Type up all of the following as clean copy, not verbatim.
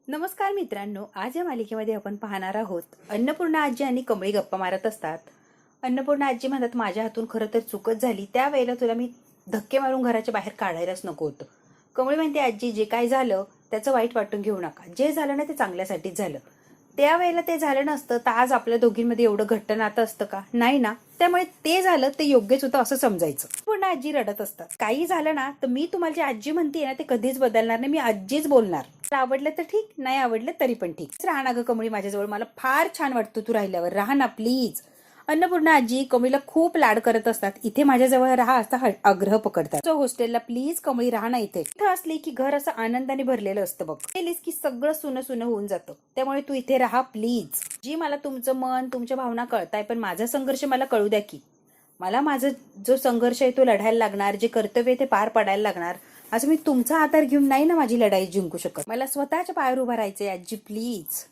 नमस्कार मित्रांनो, आज या मालिकेमध्ये आपण पाहणार आहोत अन्नपूर्णा आजी आणि कमळी गप्पा मारत असतात. अन्नपूर्णा आजी म्हणतात, माझ्या हातून खरं तर चूकच झाली, त्यावेळेला तुला मी धक्के मारून घराच्या बाहेर काढायलाच नको होतं. कमळी म्हणते, आजी जे काय झालं त्याचं वाईट वाटून घेऊ नका, जे झालं ना ते चांगल्यासाठीच झालं. त्यावेळेला ते झालं नसतं तर आज आपल्या दोघींमध्ये एवढं घट्ट नातं असतं का? नाही ना. त्यामुळे ते झालं ते योग्यच होतं असं समजायचं. पूर्ण आजी रडत असतात. काही झालं ना तर मी तुम्हाला जे आजी म्हणते ना ते कधीच बदलणार नाही, मी आजीच बोलणार. आवडलं तर ठीक, नाही आवडलं तरी पण ठीक. राहा ना ग कमळी माझ्याजवळ, मला फार छान वाटतं तू राहिल्यावर, राहा ना प्लीज. अन्नपूर्णा आजी कमळीला खूप लाड करत असतात. इथे माझ्याजवळ राहा असा आग्रह पकडतात. हॉस्टेलला प्लीज कमळी राहा ना इथे. इथं असली की घर असं आनंदाने भरलेलं असतं बघ. गेलीस की सगळं सुनं सुनं होऊन जातं. त्यामुळे तू इथे राहा प्लीज. जी मला तुमचं मन तुमच्या भावना कळताय, पण माझा संघर्ष मला कळू द्या की. मला माझा जो संघर्ष आहे तो लढायला लागणार, जे कर्तव्य आहे ते पार पडायला लागणार. असं मी तुमचा आधार घेऊन नाही ना माझी लढाई जिंकू शकत. मला स्वतःच्या पायावर उभं राहायचंय आजी प्लीज.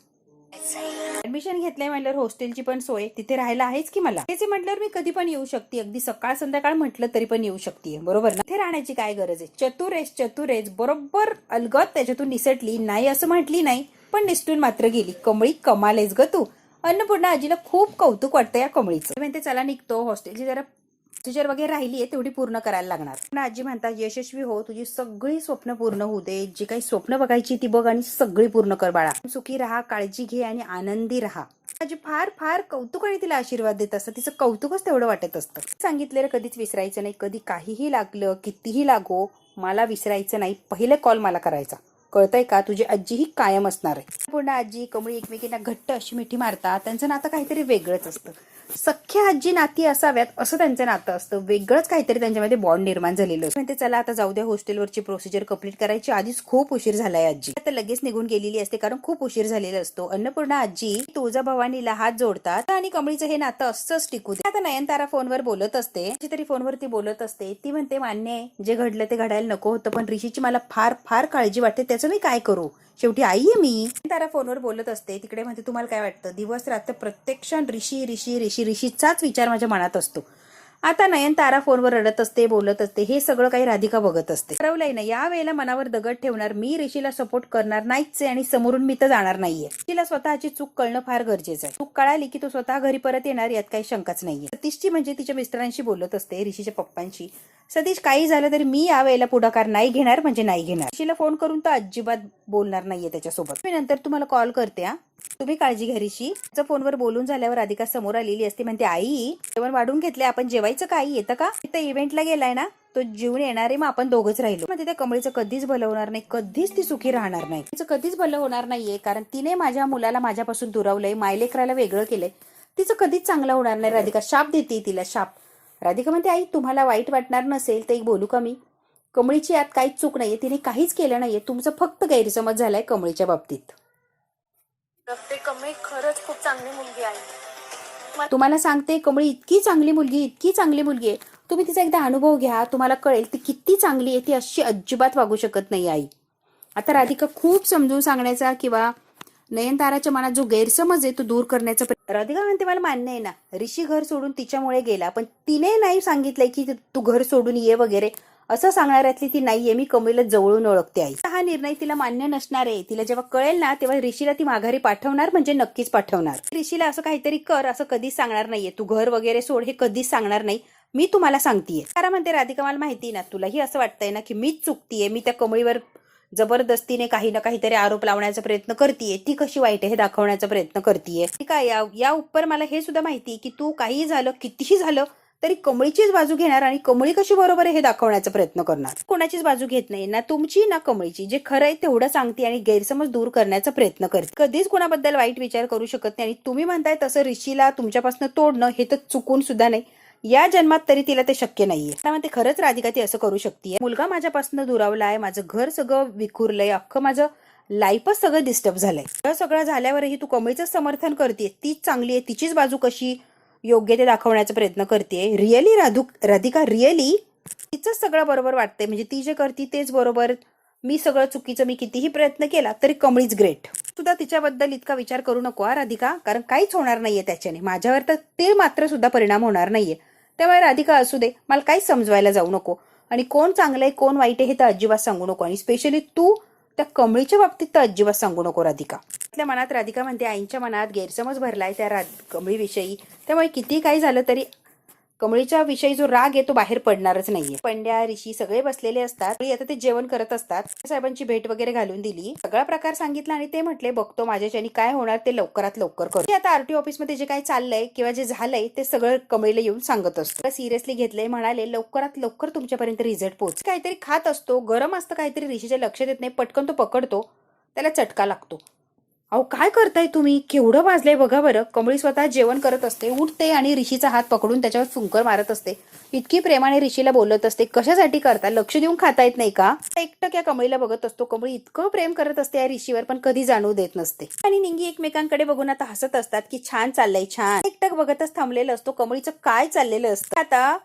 ऍडमिशन घेतलंय म्हटल्यावर हॉस्टेलची पण सोय तिथे राहायला आहेच की मला. त्याचे म्हटल्यावर मी कधी पण येऊ शकते, अगदी सकाळ संध्याकाळ म्हटलं तरी पण येऊ शकते, बरोबर ना? इथे राहण्याची काय गरज आहे? चतुरेश बरोबर अलगद त्याच्यातून निसटली, नाही असं म्हटली नाही पण निसटून मात्र गेली. कमळी कमाल आहेस ग तू. अन्नपूर्णा आजीला खूप कौतुक वाटतं या कमळीचं. म्हणते चला निघतो, हॉस्टेलची जरा प्रोसिजर वगैरे राहिली आहे तेवढी पूर्ण करायला लागणार. आजी म्हणतात, यशस्वी हो, तुझी सगळी स्वप्न पूर्ण होऊ दे. जी काही स्वप्न बघायची ती बघ आणि सगळी पूर्ण कर बाळा. सुखी राहा, काळजी घे आणि आनंदी राहा. आजी फार फार कौतुक आणि तिला आशीर्वाद देत असतं. तिचं कौतुकच तेवढं वाटत असतं. सांगितलेलं कधीच विसरायचं नाही. कधी काहीही लागलं, कितीही लागो, मला विसरायचं नाही. पहिले कॉल मला करायचा. कळतंय का? तुझी आजी ही कायम असणार आहे. पूर्ण आजी कमळी एकमेकींना घट्ट अशी मिठी मारतात. त्यांचं नातं काहीतरी वेगळंच असतं. सख्या आजी नाती असाव्यात असं त्यांचं नातं असतं. वेगळंच काहीतरी त्यांच्यामध्ये बॉन्ड निर्माण झालेलं असतं. म्हणते चला आता जाऊ द्या, हॉस्टेलवरची प्रोसिजर कंप्लीट करायची. आधीच खूप उशीर झालाय. आजी आता लगेच निघून गेलेली असते कारण खूप उशीर झालेला असतो. अन्नपूर्णा आजी तुळजाभवानीला हात जोडतात आणि कमळीचं हे नातं असंच टिकू दे. आता नयनतारा फोनवर बोलत असते, तरी फोनवर ती बोलत असते. ती म्हणते, मान्य आहे, जे घडलं ते घडायला नको होतं, पण ऋषीची मला फार फार काळजी वाटते. त्याचं मी काय करू? शेवटी आई आहे मी. तारा फोनवर बोलत असते. तिकडे म्हणते, तुम्हाला काय वाटतं? दिवस रात्र प्रत्येक क्षण ऋषी ऋषी ऋषी ऋषीचाच विचार माझ्या मनात असतो. आता नयनतारा फोनवर रडत असते, बोलत असते. हे सगळं काही राधिका बघत असते. ठरवलंय ना, या वेळेला मनावर दगड ठेवणार मी. ऋषीला सपोर्ट करणार नाहीच आहे आणि समोरून मी तर जाणार नाहीये. तिला स्वतःची चूक कळणं फार गरजेचं आहे. चूक कळाली की तो स्वतः घरी परत येणार, यात काही शंकाच नाहीये. सतीशची म्हणजे तिच्या मिस्टरांशी बोलत असते, ऋषीच्या पप्पांशी. सतीश, काही झालं तरी मी या वेळेला पुढाकार नाही घेणार म्हणजे नाही घेणार. ऋषीला फोन करून तर अजिबात बोलणार नाहीये त्याच्यासोबत. मी नंतर तुम्हाला कॉल करते. तुम्ही काळजी घ्या ऋषी. फोनवर बोलून झाल्यावर राधिका समोर आलेली असते. म्हणते, आई जेवण वाढून घेतले, आपण जेवायचं का? आई येतं का? इथं इव्हेंटला गेलाय ना, तो जेवून येणार आहे, मग आपण दोघंच राहिलो. म्हणजे त्या कमळीचं कधीच भलं होणार नाही, कधीच ती सुखी राहणार नाही. तिचं कधीच भलं होणार नाहीये, कारण तिने माझ्या मुलाला माझ्यापासून दुरावलंय, मायलेकराला वेगळं केलंय. तिचं कधीच चांगलं होणार नाही. राधिका शाप देते तिला, शाप. राधिका म्हणते, आई तुम्हाला वाईट वाटणार नसेल तर एक बोलू का मी? कमळीची यात काहीच चूक नाहीये, तिने काहीच केलं नाहीये. तुमचं फक्त गैरसमज झालाय कमळीच्या बाबतीत. ते कमळी खरंच खूप चांगली मुलगी आहे. तुम्हाला सांगते, कमळी इतकी चांगली मुलगी, इतकी चांगली मुलगी आहे. तुम्ही तिचा एकदा अनुभव घ्या, तुम्हाला कळेल ती किती चांगली आहे. ती अशी अजिबात वागू शकत नाही आई. आता राधिका खूप समजून सांगण्याचा किंवा नयनताराच्या मनात जो गैरसमज आहे तो दूर करण्याचा राधिका म्हणते, मला मान्य आहे ना, ऋषी घर सोडून तिच्यामुळे गेला, पण तिने नाही सांगितलंय की तू घर सोडून ये वगैरे. असं सांगणाऱ्यातली ती नाहीये. मी कमळीला जवळून ओळखते आई. हा निर्णय तिला मान्य नसणार आहे. तिला जेव्हा कळेल ना तेव्हा ऋषीला ती माघारी पाठवणार, म्हणजे नक्कीच पाठवणार. ऋषीला असं काहीतरी कर असं कधीच सांगणार नाहीये. तू घर वगैरे सोड हे कधीच सांगणार नाही, मी तुम्हाला सांगतेय. तारा म्हणते, राधिका मला माहिती ना, तुलाही असं वाटतंय ना की मीच चुकतीये, मी त्या कमळीवर जबरदस्तीने काही ना काहीतरी आरोप लावण्याचा प्रयत्न करतीये, ती कशी वाईट आहे हे दाखवण्याचा प्रयत्न करतीये. ठीक आहे, या उपर मला हे सुद्धा माहिती की तू काही झालं, कितीही झालं तरी कमळीचीच बाजू घेणार आणि कमळी कशी बरोबर आहे हे दाखवण्याचा प्रयत्न करणार. कोणाचीच बाजू घेत नाही, ना तुमची ना कमळीची. जे खरं आहे तेवढं सांगते आणि गैरसमज दूर करण्याचा प्रयत्न करते. कधीच कुणाबद्दल वाईट विचार करू शकत नाही. आणि तुम्ही म्हणताय तसं ऋषीला तुमच्यापासून तोडणं हे तर चुकून सुद्धा नाही. या जन्मात तरी तिला ते शक्य नाहीये. त्यामुळे खरंच राधिका ती असं करू शकते. मुलगा माझ्यापासून दुरावलाय, माझं घर सगळं विखुरलंय, अख्खं माझं लाईफच सगळं डिस्टर्ब झालंय. सगळं झाल्यावरही तू कमळीचं समर्थन करते, तीच चांगली आहे, तिचीच बाजू कशी योग्य ते दाखवण्याचा प्रयत्न करते. रिअली राधिका रिअली तिचंच सगळं बरोबर वाटतंय, म्हणजे ती जे करते तेच बरोबर. मी सगळं चुकीचं, मी कितीही प्रयत्न केला तरी कमळीच ग्रेट. सुद्धा तिच्याबद्दल इतका विचार करू नको राधिका, कारण काहीच होणार नाहीये त्याच्याने. माझ्यावर तर ते मात्र सुद्धा परिणाम होणार नाहीये. त्यामुळे राधिका असू दे, मला काहीच समजवायला जाऊ नको. आणि कोण चांगलंय कोण वाईट आहे हे तर अजिबात सांगू नको. आणि स्पेशली तू त्या कमळीच्या बाबतीत तर अजिबात सांगू नको राधिका. आपल्या मनात राधिका म्हणते आईंच्या मनात गैरसमज भरलाय त्या कमळीविषयी, त्यामुळे किती काही झालं तरी कमळीच्या विषयी जो राग आहे तो बाहेर पडणारच नाहीये. पंड्या ऋषी सगळे बसलेले असतात. आता ते जेवण करत असतात. साहेबांची भेट वगैरे घालून दिली, सगळा प्रकार सांगितला आणि ते म्हटले बघतो माझ्याच्यानी काय होणार ते लवकरात लवकर करतो. आता आरटीओ ऑफिस मध्ये जे काही चाललंय किंवा जे झालंय ते सगळं कमळीला येऊन सांगत असतो. सिरियसली घेतलंय, म्हणाले लवकरात लवकर तुमच्यापर्यंत रिझल्ट पोहोच. काहीतरी खात असतो, गरम असतं काहीतरी, ऋषीच्या लक्षात येत नाही, पटकन तो पकडतो, त्याला चटका लागतो. अहो काय करताय तुम्ही, केवढं वाजलंय बघा बरं. कमळी स्वतः जेवण करत असते, उठते आणि ऋषीचा हात पकडून त्याच्यावर फुंकर मारत असते. इतकी प्रेमाने ऋषीला बोलत असते, कशासाठी करता, लक्ष देऊन खाता येत नाही का. एकटक या कमळीला बघत असतो. कमळी इतकं प्रेम करत असते या ऋषीवर, पण कधी जाणवू देत नसते. आणि निंगी एकमेकांकडे बघून आता हसत असतात की छान चाललंय छान. एकटक बघतच थांबलेलं असतो. कमळीचं काय चाललेलं असतं आता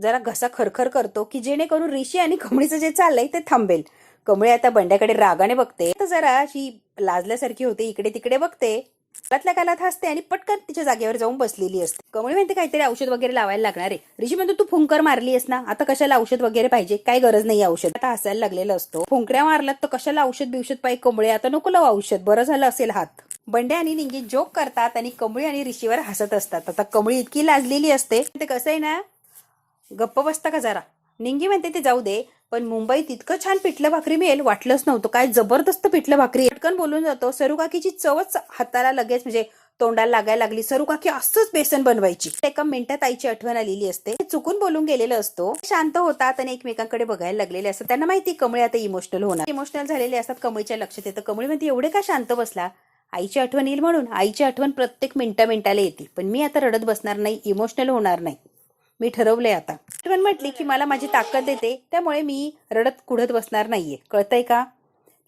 जरा घसा खरखर करतो की जेणेकरून ऋषी आणि कमळीचं जे चाललंय ते थांबेल. कमळी आता बंड्याकडे रागाने बघते, तर जरा अशी लाजल्यासारखी होते, इकडे तिकडे बघते, कालातल्या कालात हसते आणि पटकन तिच्या जागेवर जाऊन बसलेली असते. कमळी म्हणते काहीतरी औषध वगैरे लावायला लागणार आहे. ऋषी म्हणतो तू फुंकर मारली आहेस ना, आता कशाला औषध वगैरे पाहिजे, काय गरज नाही औषध. आता हसायला लागलेलं असतो. फुंकऱ्या मारलात तर कशाला औषध बिवषध पाहिजे कमळे, आता नको लावू औषध, बरं झालं असेल हात. बंड्या आणि निंगी जोक करतात आणि कमळी आणि ऋषीवर हसत असतात. आता कमळी इतकी लाजलेली असते, ते कसं आहे ना, गप्प बसता का जरा. निंगी म्हणते ते जाऊ दे, पण मुंबईत इतकं छान पिठलं भाकरी मिळेल वाटलंच नव्हतं, काय जबरदस्त पिठलं भाकरी. पटकन बोलून जातो. सरुकाकीची चवच हाताला लगेच म्हणजे तोंडाला लागायला लागली. सरुकाकी असंच बेसन बनवायची. एका मिनिटात आईची आठवण आलेली असते. चुकून बोलून गेलेलं असतो. शांत होतात आणि एकमेकांकडे बघायला लागलेले असतात. त्यांना माहिती कमळी आता इमोशनल होणार. इमोशनल झालेले असतात. कमळीच्या लक्षात येतं. कमळी म्हणते एवढे का शांत बसला, आईची आठवण येईल म्हणून. आईची आठवण प्रत्येक मिनिटाला येते, पण मी आता रडत बसणार नाही, इमोशनल होणार नाही. मी ठरवलंय आता. आठवण म्हटली की मला माझी ताकद देते, त्यामुळे मी रडत कुढत बसणार नाहीये, कळतंय का.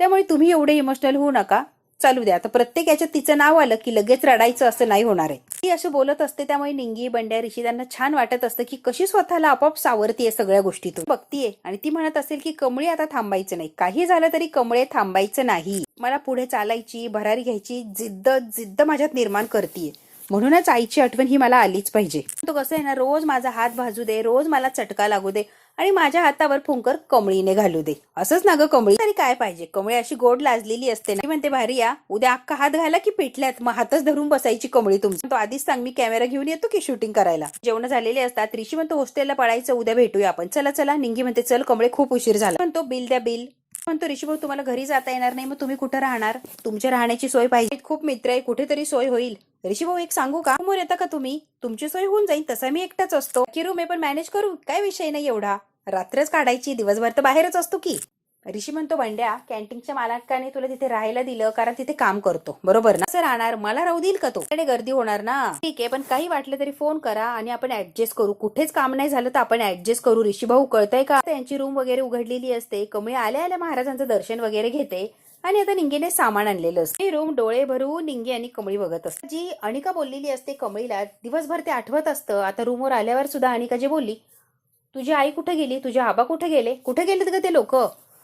त्यामुळे तुम्ही एवढे इमोशनल होऊ नका, चालू द्या. आता प्रत्येक याच्यात तिचं नाव आलं की लगेच रडायचं असं नाही होणार आहे. ती असं बोलत असते, त्यामुळे निंगी बंड्या ऋषी त्यांना छान वाटत असतं की कशी स्वतःला आपोआप सावरतीये सगळ्या गोष्टीतून बघतीये. आणि ती म्हणत असेल की कमळी आता थांबायचं नाही, काही झालं तरी कमळे थांबायचं नाही, मला पुढे चालायची, भरारी घ्यायची जिद्द माझ्यात निर्माण करतीये, म्हणूनच आईची आठवण ही मला आलीच पाहिजे. तो कसं आहे ना, रोज माझा हात भाजू दे, रोज मला चटका लागू दे आणि माझ्या हातावर फुंकर कमळीने घालू दे, असंच ना ग कमळी. तरी काय पाहिजे. कमळी अशी गोड लाजलेली असते ना, म्हणते भारी या, उद्या अख्खा हात घाला की पेटल्यात, मग हातच धरून बसायची कमळी तुमची. तो आधीच सांग, मी कॅमेरा घेऊन येतो की शूटिंग करायला. जेवण झालेले असतात. ऋषी म्हणतो हॉस्टेलला पळायचं, उद्या भेटूया आपण, चला चला. निंगी म्हणते चल कमळे, खूप उशीर झाला. म्हणतो बिल द्या बिल. म्हणतो ऋषी भाऊ तुम्हाला घरी जाता येणार नाही, मग तुम्ही कुठं राहणार, तुमच्या राहण्याची सोय पाहिजे, खूप मित्र आहे, कुठेतरी सोय होईल. ऋषी भाऊ एक सांगू का, समोर येता का तुम्ही, तुमची सोय होऊन जाईल, तसा मी एकटाच असतो की रूम आहे पण मॅनेज करू, काय विषय नाही एवढा, रात्रच काढायची, दिवसभर तर बाहेरच असतो की. ऋषी म्हणतो बंड्या, कॅन्टीनच्या मालकाने तुला तिथे राहायला दिलं कारण तिथे काम करतो, बरोबर ना, असं राहणार, मला राहू देईल का तो, गर्दी होणार ना. ठीक आहे, पण काही वाटलं तरी फोन करा आणि आपण ऍडजस्ट करू, कुठेच काम नाही झालं तर आपण ऍडजस्ट करू. ऋषी भाऊ कळतंय का. त्यांची रूम वगैरे उघडलेली असते. कमळी आल्या आल्या महाराजांचं दर्शन वगैरे घेते आणि आता निंगीने सामान आणलेलं असते. रूम डोळे भरून निंगी आणि कमळी बघत असते. जी अनिका बोललेली असते कमळीला दिवसभर ते आठवत असतं. आता रूमवर आल्यावर सुद्धा अनिका जे बोलली, तुझी आई कुठे गेली, तुझे आबा कुठे गेले, कुठे गेलेत ग ते लोक,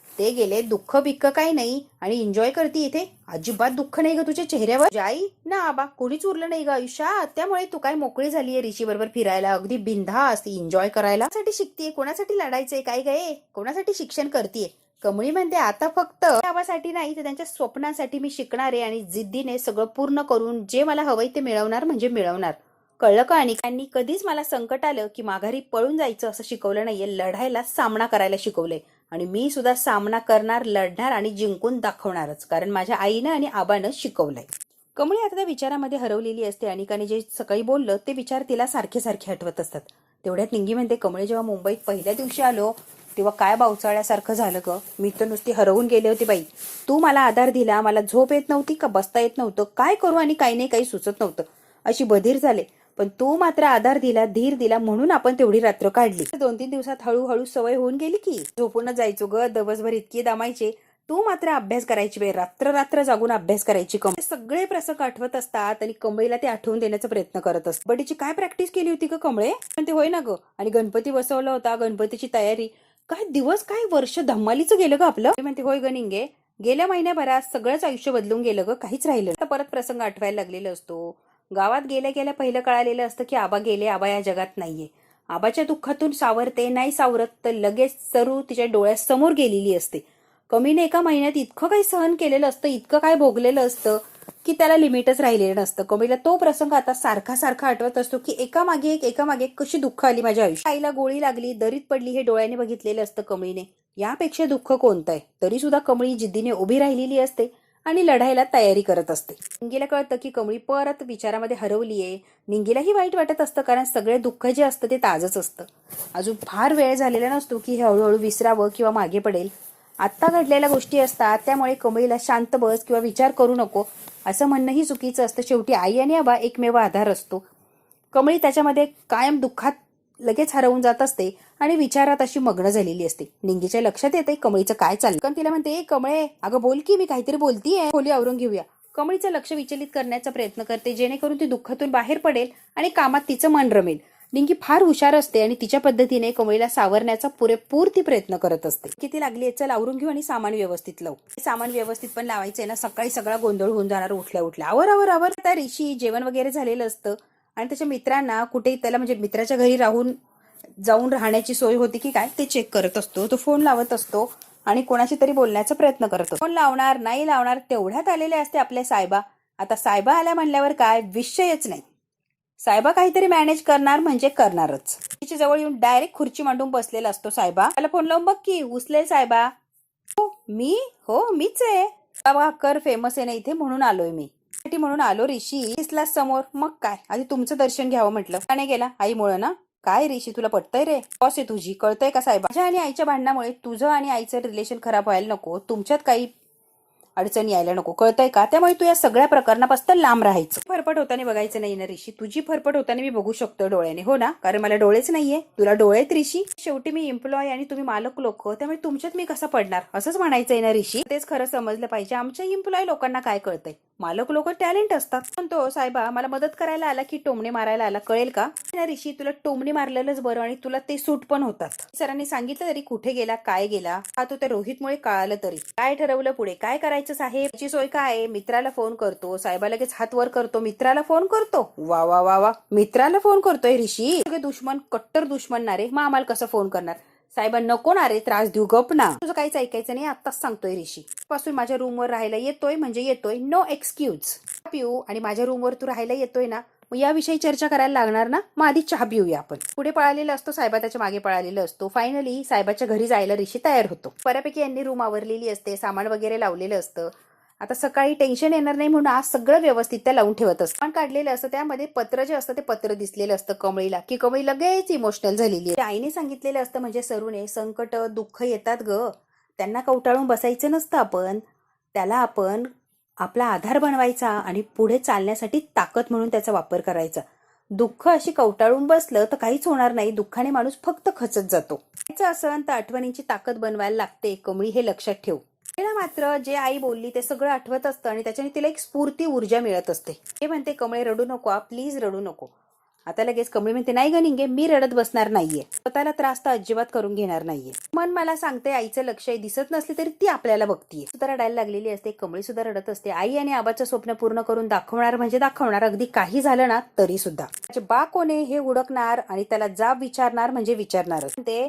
ते गेले, दुःख बिक्क काही नाही आणि एन्जॉय करते इथे, अजिबात दुःख नाही ग तुझ्या चेहऱ्यावर, आई ना आबा कोणीच उरलं नाही ग आयुष्यात, त्यामुळे तू काय मोकळी झालीये ऋषी बरोबर फिरायला, अगदी बिनधास्त एन्जॉय करायला. कोणासाठी शिकतीये, कोणासाठी लढायचंय, काय काय कोणासाठी शिक्षण करतीये. कमळी म्हणते आता फक्त आबासाठी नाही तर त्यांच्या स्वप्नांसाठी मी शिकणार आहे आणि जिद्दीने सगळं पूर्ण करून जे मला हवंय ते मिळवणार म्हणजे मिळवणार, कळलं का. आणि त्यांनी कधीच मला संकट आलं की माघारी पळून जायचं असं शिकवलं नाहीये, लढायला, सामना करायला शिकवलंय आणि मी सुद्धा सामना करणार, लढणार आणि जिंकून दाखवणारच, कारण माझ्या आईनं आणि आबानं शिकवलंय. कमळी आता त्या विचारामध्ये हरवलेली असते. अनिकाने जे सकाळी बोललं ते विचार तिला सारखे सारखे आठवत असतात. तेवढ्यात निंगी म्हणते कमळी, जेव्हा मुंबईत पहिल्या दिवशी आलो तेव्हा काय बावचाळ्यासारखं झालं ग, मी तर नुसती हरवून गेले होते बाई, तू मला आधार दिला, मला झोप येत नव्हती का, बसता येत नव्हतं, काय करू आणि काही नाही काही सुचत नव्हतं, अशी बधीर झाले, पण तू मात्र आधार दिला, धीर दिला, म्हणून आपण तेवढी रात्र काढली. 2-3 दिवसात हळूहळू सवय होऊन गेली की झोपूनच जायचो ग, दिवसभर इतकी दमायचे, तू मात्र अभ्यास करायची बाई, रात्र रात्र जागून अभ्यास करायची. कमळी सगळे प्रसंग आठवत असतात आणि कमळीला ते आठवून देण्याचा प्रयत्न करत असतात. बडीची काय प्रॅक्टिस केली होती का कमळे, पण ते होय ना ग, आणि गणपती बसवला होता, गणपतीची तयारी, काय दिवस काय वर्ष धम्मालीचं गेलं ग आपलं. म्हणते होय ग निंगे, गेल्या महिन्याभरात सगळंच आयुष्य बदलून गेलं ग, काहीच राहिलं. आता परत प्रसंग आठवायला लागलेला असतो. गावात गेल्या गेल्या पहिलं कळालेलं असतं की आबा गेले, आबा या जगात नाहीये. आबाच्या दुःखातून सावरते, नाही सावरत तर लगेच सरू तिच्या डोळ्यासमोर गेलेली असते. कमीने एका महिन्यात इतकं काही सहन केलेलं असतं, इतकं काय भोगलेलं असतं की त्याला लिमिटच राहिलेलं नसतं. कमीला तो प्रसंग आता सारखा सारखा आठवत असतो की एकामागे एक कशी दुःख आली माझ्या आयुष्यात. आईला गोळी लागली, दरीत पडली, हे डोळ्याने बघितलेलं असतं कमळीने. यापेक्षा दुःख कोणतं आहे? तरी सुद्धा कमळी जिद्दीने उभी राहिलेली असते आणि लढायला तयारी करत असते. निंगीला कळतं की कमळी परत विचारामध्ये हरवलीये. निंगीलाही वाईट वाटत असतं, कारण सगळे दुःख जे असतं ते ताजच असतं. अजून फार वेळ झालेला नसतो की हे हळूहळू विसरावं किंवा मागे पडेल. आत्ता घडलेल्या गोष्टी असतात, त्यामुळे कमळीला शांत बस किंवा विचार करू नको असं म्हणणंही चुकीचं असतं. शेवटी आई आणि आबा एकमेव आधार असतो. कमळी त्याच्यामध्ये कायम दुःखात लगेच हरवून जात असते आणि विचारात अशी मग्न झालेली असते. निंगीच्या लक्षात येते कमळीचं काय चाललं. पण तिला म्हणते, कमळे अगं बोल की, मी काहीतरी बोलतीये, खोली आवरून घेऊया. कमळीचं लक्ष विचलित करण्याचा प्रयत्न करते, जेणेकरून ती दुःखातून बाहेर पडेल आणि कामात तिचं मन रमेल. निंगी फार हुशार असते आणि तिच्या पद्धतीने कमळीला सावरण्याचा पुरेपूर ती प्रयत्न करत असते. किती लागली, चल आवरून घेऊ आणि सामान व्यवस्थित लावू. सामान व्यवस्थित पण लावायचंय ना, सकाळी सगळा गोंधळ होऊन जाणार उठल्या उठल्या. आवर आवर आवर. त्या ऋषी जेवण वगैरे झालेलं असतं आणि त्याच्या मित्रांना कुठे त्याला म्हणजे मित्राच्या घरी जाऊन राहण्याची सोय होती की काय ते चेक करत असतो. तो फोन लावत असतो आणि कोणाशी तरी बोलण्याचा प्रयत्न करतो. फोन लावणार नाही लावणार तेवढ्यात आलेले असते आपल्या साहेबा. आता साहेबा आल्या म्हणल्यावर काय विषयच नाही. साहेबा काहीतरी मॅनेज करणार म्हणजे करणारच. तिच्या जवळ येऊन डायरेक्ट खुर्ची मांडून बसलेला असतो साहेबा. त्याला फोन लावून बघ की उचलेल साहेबा. हो मीच आहे बाबा, कर फेमस आहे ना इथे म्हणून आलोय मी. म्हणून आलो ऋषी दिसला समोर. मग काय, आधी तुमचं दर्शन घ्यावं म्हटलं. का नाही गेला आईमुळे ना? काय ऋषी तुला पटतंय रे? बॉस आहे तुझी, कळतंय का साहेबा? माझ्या आणि आईच्या भांडणामुळे तुझं आणि आईचं रिलेशन खराब व्हायला नको, तुमच्यात काही अडचण यायला नको, कळतंय का? त्यामुळे तू या सगळ्या प्रकरणापासून लांब राहायचं. फरफट होताना बघायचं नाही ना ऋषी. तुझी फरफट होताना मी बघू शकतो डोळ्याने, हो ना? कारण मला डोळेच नाहीये, तुला डोळे आहेत ऋषी. शेवटी मी एम्प्लॉय आणि तुम्ही मालक लोक, त्यामुळे तुमच्यात मी कसा पडणार असंच म्हणायचंय ना ऋषी. तेच खरं समजलं पाहिजे. आमच्या एम्प्लॉय लोकांना काय कळतंय? मालक लोक टॅलेंट असतात. म्हणतो साहेबा मला मदत करायला आला की टोमणे मारायला आला, कळेल का? ऋषी तुला टोमणे मारलेलंच बरं आणि तुला ते सूट पण होतात. सरांनी सांगितलं तरी कुठे गेला, काय गेला हा तो त्या रोहितमुळे कळालं तरी. काय ठरवलं पुढे, काय करायचं साहेब? याची सोय काय? मित्राला फोन करतो. साहेबा लगेच हात वर करतो. मित्राला फोन करतो. वा वा वा वा, मित्राला फोन करतोय ऋषी. सगळे दुश्मन, कट्टर दुश्मन ना रे. मग आम्हाला कसं फोन करणार? साहेबा नको ना रे, त्रास देऊ, गप ना. तुझं काहीच ऐकायचं नाही, आत्ताच सांगतोय ऋषी. पासून माझ्या रूमवर राहायला येतोय म्हणजे येतोय, नो एक्सक्यूज. पिऊ आणि माझ्या रूमवर तू राहायला येतोय ना, मग याविषयी चर्चा करायला लागणार ना? मग आधी चहा पिऊया आपण. पुढे पळालेला असतो साहेबा, त्याच्या मागे पळालेला असतो. फायनली साहेबाच्या घरी जायला ऋषी तयार होतो. बऱ्यापैकी यांनी रूम आवरलेली असते, सामान वगैरे लावलेलं असतं. आता सकाळी टेन्शन येणार नाही म्हणून आज सगळं व्यवस्थित त्या लावून ठेवत असतं. पण काढलेलं असतं त्यामध्ये पत्र जे असतं ते पत्र दिसलेलं असतं कमळीला, की कमळी लगेच इमोशनल झालेली आहे. आईने सांगितलेलं असतं म्हणजे सरूने, संकट दुःख येतात ग, त्यांना कवटाळून बसायचं नसतं. त्याला आपण आपला आधार बनवायचा आणि पुढे चालण्यासाठी ताकद म्हणून त्याचा वापर करायचा. दुःख अशी कवटाळून बसलं तर काहीच होणार नाही. दुःखाने माणूस फक्त खचत जातो. असं तर आठवणींची ताकद बनवायला लागते. कमळी हे लक्षात ठेव. तिला मात्र जे आई बोलली ते सगळं आठवत असतं आणि त्याच्याने तिला एक स्फूर्ती ऊर्जा मिळत असते. ते म्हणते कमळे रडू नको, प्लीज रडू नको. आता लगेच कमळी म्हणते, नाही ग निंगे, मी रडत बसणार नाहीये. स्वतःला त्रास तर अजिबात करून घेणार नाहीये. मन मला सांगते आईचं लक्ष दिसत नसले तरी ती आपल्याला बघतीये. सुद्धा रडायला लागलेली असते. कमळी सुद्धा रडत असते. आई आणि आबाचं स्वप्न पूर्ण करून दाखवणार म्हणजे दाखवणार, अगदी काही झालं ना तरी सुद्धा. त्याचे बा कोणे हे हुडकणार आणि त्याला जाब विचारणार म्हणजे विचारणारच. ते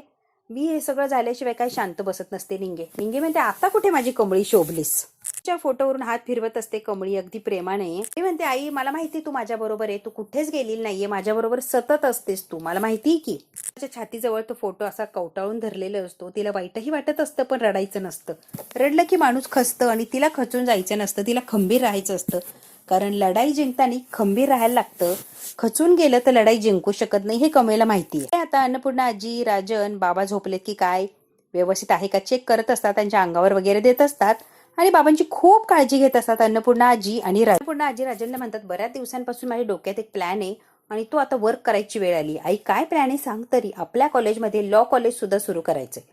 मी हे सगळं झाल्याशिवाय काही शांत बसत नसते. निंगे म्हणते, आता कुठे माझी कमळी शोभलीस. तिच्या फोटोवरून हात फिरवत असते कमळी अगदी प्रेमाने. ती म्हणते, आई मला माहिती तू माझ्या बरोबर आहे, तू कुठेच गेलेली नाहीये, माझ्या बरोबर सतत असतेस तू, मला माहिती की. त्याच्या छातीजवळ तो फोटो असा कवटाळून धरलेला असतो. तिला वाईटही वाटत असतं पण रडायचं नसतं. रडलं की माणूस खचतं आणि तिला खचून जायचं नसतं, तिला खंबीर राहायचं असतं. कारण लढाई जिंकताना खंबीर राहायला लागतं. खचून गेलं तर लढाई जिंकू शकत नाही हे कमळीला माहिती आहे. आता अन्नपूर्णा आजी, राजन, बाबा झोपलेत की काय, व्यवस्थित आहे का चेक करत असतात, त्यांच्या अंगावर वगैरे देत असतात आणि बाबांची खूप काळजी घेत असतात अन्नपूर्णा आजी आणि अन्नपूर्णा आजी. राजनला म्हणतात, बऱ्याच दिवसांपासून माझ्या डोक्यात एक प्लॅन आहे आणि तो आता वर्क करायची वेळ आली. आई काय प्लॅन आहे सांग तरी. आपल्या कॉलेजमध्ये लॉ कॉलेज सुद्धा सुरू करायचंय.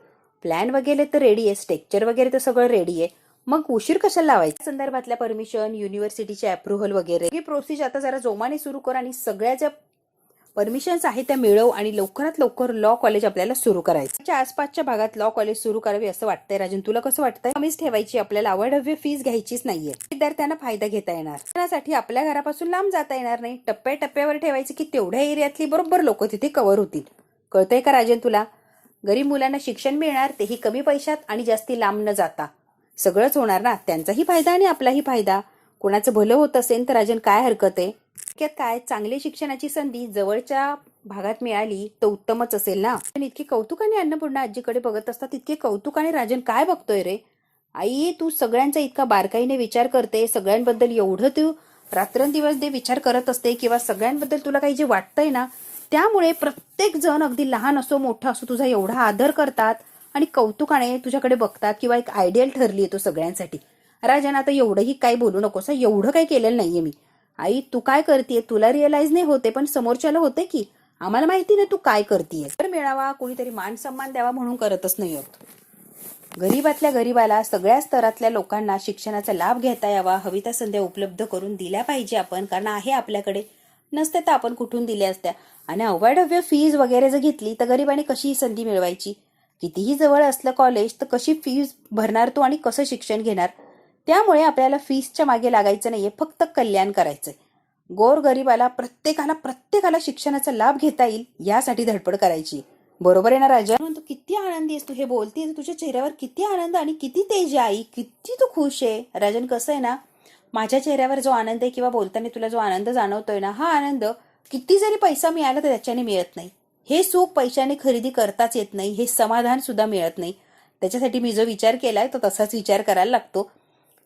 प्लॅन वगैरे तर रेडी आहे, स्ट्रक्चर वगैरे तर सगळं रेडी आहे, मग उशीर कशाला लावायचा. संदर्भातल्या परमिशन, युनिव्हर्सिटीचे अप्रुव्हल वगैरे ही प्रोसेस आता जरा जोमाने सुरू कर आणि सगळ्या ज्या परमिशन्स आहेत त्या मिळव आणि लवकरात लवकर लॉ कॉलेज आपल्याला सुरू करायचं. आसपासच्या भागात लॉ कॉलेज सुरू करावे असं वाटतंय. राजन तुला कसं वाटतंय? कमीच ठेवायची, आपल्याला आवडहवी फीस घ्यायचीच नाहीये. विद्यार्थ्यांना फायदा घेता येणार, त्यासाठी आपल्या घरापासून लांब जाता येणार नाही. टप्प्याटप्प्यावर ठेवायचं की तेवढ्या एरियातली बरोबर लोक तिथे कव्हर होतील. कळतंय का राजन तुला? गरीब मुलांना शिक्षण मिळणार, तेही कमी पैशात आणि जास्ती लांब न जाता. सगळंच होणार ना, त्यांचाही फायदा आणि आपलाही फायदा. कोणाचं भलं होत असेल तर राजन काय हरकत आहे. थोडक्यात काय, चांगली शिक्षणाची संधी जवळच्या भागात मिळाली तर उत्तमच असेल ना. पण इतके कौतुकाने अन्नपूर्णा आजीकडे बघत असतात, तितके कौतुकाने राजन काय बघतोय रे. आई, तू सगळ्यांचा इतका बारकाईने विचार करते, सगळ्यांबद्दल एवढं तू रात्रंदिवस ते विचार करत असते, किंवा सगळ्यांबद्दल तुला काही जे वाटतंय ना, त्यामुळे प्रत्येक जण अगदी लहान असो मोठा असो तुझा एवढा आदर करतात आणि कौतुकाने तुझ्याकडे बघतात, किंवा एक आयडियल ठरली आहे तो सगळ्यांसाठी. राजन, आता एवढंही काही बोलू नकोस, एवढं काही केलेलं नाहीये मी. आई, तू काय करतेय तुला रिअलाइज नाही होते, पण समोरच्याला होते की. आम्हाला माहिती नाही तू काय करतेय. तर मिळावा, कोणीतरी मान सन्मान द्यावा म्हणून करतच नाही होत. गरीबातल्या गरीबाला, सगळ्या स्तरातल्या लोकांना शिक्षणाचा लाभ घेता यावा, हवी त्या संध्या उपलब्ध करून दिल्या पाहिजे आपण, कारण आहे आपल्याकडे. नसते तर आपण कुठून दिल्या असत्या. आणि अवाढव्य फीज वगैरे जर घेतली तर गरिबाने कशी ही संधी मिळवायची. कितीही जवळ असलं कॉलेज तर कशी फीज भरणार तो आणि कसं शिक्षण घेणार. त्यामुळे आपल्याला फीसच्या मागे लागायचं नाहीये, फक्त कल्याण करायचंय. गोर गरिबाला प्रत्येकाला शिक्षणाचा लाभ घेता येईल यासाठी धडपड करायची. बरोबर आहे ना राजन? तू किती आनंदी आहेस, तू हे बोलते, तुझ्या चेहऱ्यावर किती आनंद आणि किती तेज आहे आई, किती तू खुश आहे. राजन, कसं आहे ना, माझ्या चेहऱ्यावर जो आनंद आहे किंवा बोलताना तुला जो आनंद जाणवतोय ना, हा आनंद किती जरी पैसा मिळाला तर त्याच्याने मिळत नाही. हे सुख पैशाने खरेदी करताच येत नाही, हे समाधान सुद्धा मिळत नाही. त्याच्यासाठी मी जो विचार केलाय तो तसाच विचार करायला लागतो,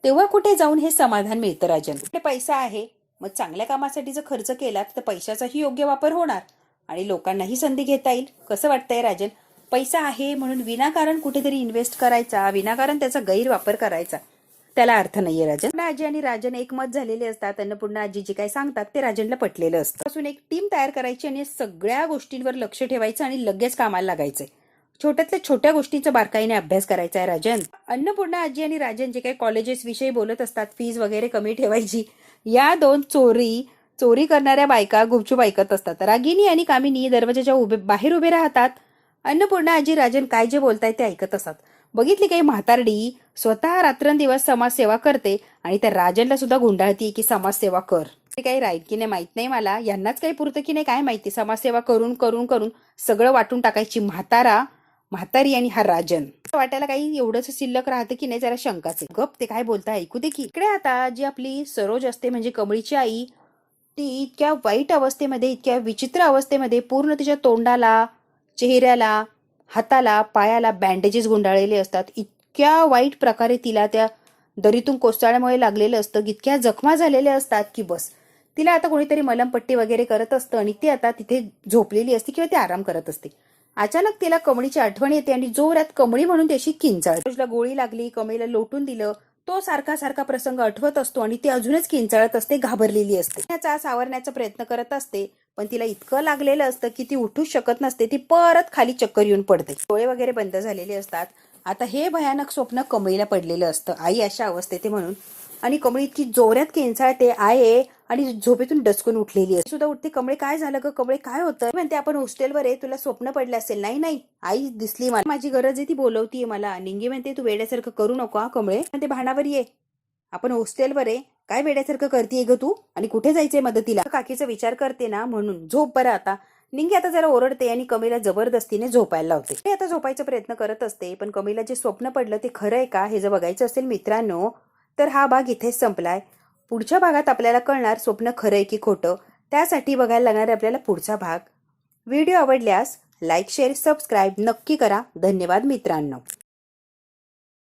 तेव्हा कुठे जाऊन हे समाधान मिळतं राजन. कुठे पैसा आहे, मग चांगल्या कामासाठी जर खर्च केला तर पैशाचाही योग्य वापर होणार आणि लोकांनाही संधी घेता येईल. कसं वाटतंय राजन? पैसा आहे म्हणून विनाकारण कुठेतरी इन्व्हेस्ट करायचा, विनाकारण त्याचा गैरवापर करायचा, त्याला अर्थ नाहीये राजन. आजी आणि राजन एकमत झालेले असतात. अन्नपूर्णा आजी जे काय सांगतात ते राजनला पटलेलं असतं. पासून एक टीम तयार करायची आणि सगळ्या गोष्टींवर लक्ष ठेवायचं आणि लगेच कामाला लागायचंय. छोट्यातल्या छोट्या गोष्टींचा बारकाईने अभ्यास करायचा आहे राजन. अन्नपूर्णा आजी आणि राजन जे काही कॉलेजेस विषयी बोलत असतात, फीज वगैरे कमी ठेवायची, या दोन चोरी करणाऱ्या बायका गुपचूप ऐकत असतात. रागिनी आणि कामिनी दरवाजाच्या बाहेर उभे राहतात. अन्नपूर्णा आजी राजन काय जे बोलताय ते ऐकत असतात. बघितली काही म्हातारडी स्वतः रात्रंदिवस समाजसेवा करते आणि त्या राजनला सुद्धा गुंडाळती की समाजसेवा कर. ते काही राहील की नाही माहित नाही मला, यांनाच काही पुरतं की नाही काय माहिती. समाजसेवा करून करून करून सगळं वाटून टाकायची म्हातारी आणि हा राजन. वाटायला काही एवढंच शिल्लक राहतं की नाही, जरा शंकाच आहे. गप, ते काय बोलता ऐकू दे की. इकडे आता जी आपली सरोज असते म्हणजे कमळीची आई, ती इतक्या वाईट अवस्थेमध्ये, इतक्या विचित्र अवस्थेमध्ये, पूर्ण तिच्या तोंडाला, चेहऱ्याला, हाताला, पायाला बँडेजेस गुंडाळलेले असतात. इतक्या वाईट प्रकारे तिला त्या दरीतून कोसळल्यामुळे लागलेलं असतं, इतक्या जखमा झालेल्या असतात की बस. तिला आता कोणीतरी मलमपट्टी वगैरे करत असतं आणि ती आता तिथे झोपलेली असते किंवा ती आराम करत असते. अचानक तिला कमळीची आठवण येते आणि जोरात कमळी म्हणून त्याची किंचाळते. सरोजला गोळी लागली, कमळीला लोटून दिलं, तो सारखा प्रसंग आठवत असतो आणि ती अजूनच किंचाळत असते, घाबरलेली असते. त्याचा सावरण्याचा प्रयत्न करत असते, पण तिला इतकं लागलेलं असतं की ती उठूच शकत नसते. ती परत खाली चक्कर येऊन पडते. डोळे वगैरे बंद झालेले असतात. आता हे भयानक स्वप्न कमळीला पडलेलं असतं, आई अशा अवस्थेत म्हणून. आणि कमळी इतकी जोरात किंचाळते आहे आणि झोपेतून डचकून उठलेली असते. सुद्धा उठते. कमळे, काय झालं ग कमळे, काय होतं? म्हणते, आपण हॉस्टेलवर आहे, तुला स्वप्न पडले असेल. नाही आई दिसली मला, माझी गरज आहे, ती बोलवतीये मला. निंगी म्हणते, तू वेड्यासारखं करू नको हा कमळे. म्हणते, भानावर ये, आपण हॉस्टेलवर आहे, काय वेड्यासारखं करतेय ग तू, आणि कुठे जायचंय मदतीला? काकीचा विचार करते ना म्हणून. झोप बरं आता. निंगी आता जरा ओरडते आणि कमळीला जबरदस्तीने झोपायला लावते. ते आता झोपायचा प्रयत्न करत असते, पण कमळीला जे स्वप्न पडलं ते खरं आहे का हे जर बघायचं असेल मित्रांनो, तर हा भाग इथेच संपलाय. पुढच्या भागात आपल्याला कळणार स्वप्न खरं आहे की खोटं. त्यासाठी बघायला लागणार आपल्याला पुढचा भाग. व्हिडिओ आवडल्यास लाईक, शेअर, सबस्क्राईब नक्की करा. धन्यवाद मित्रांनो.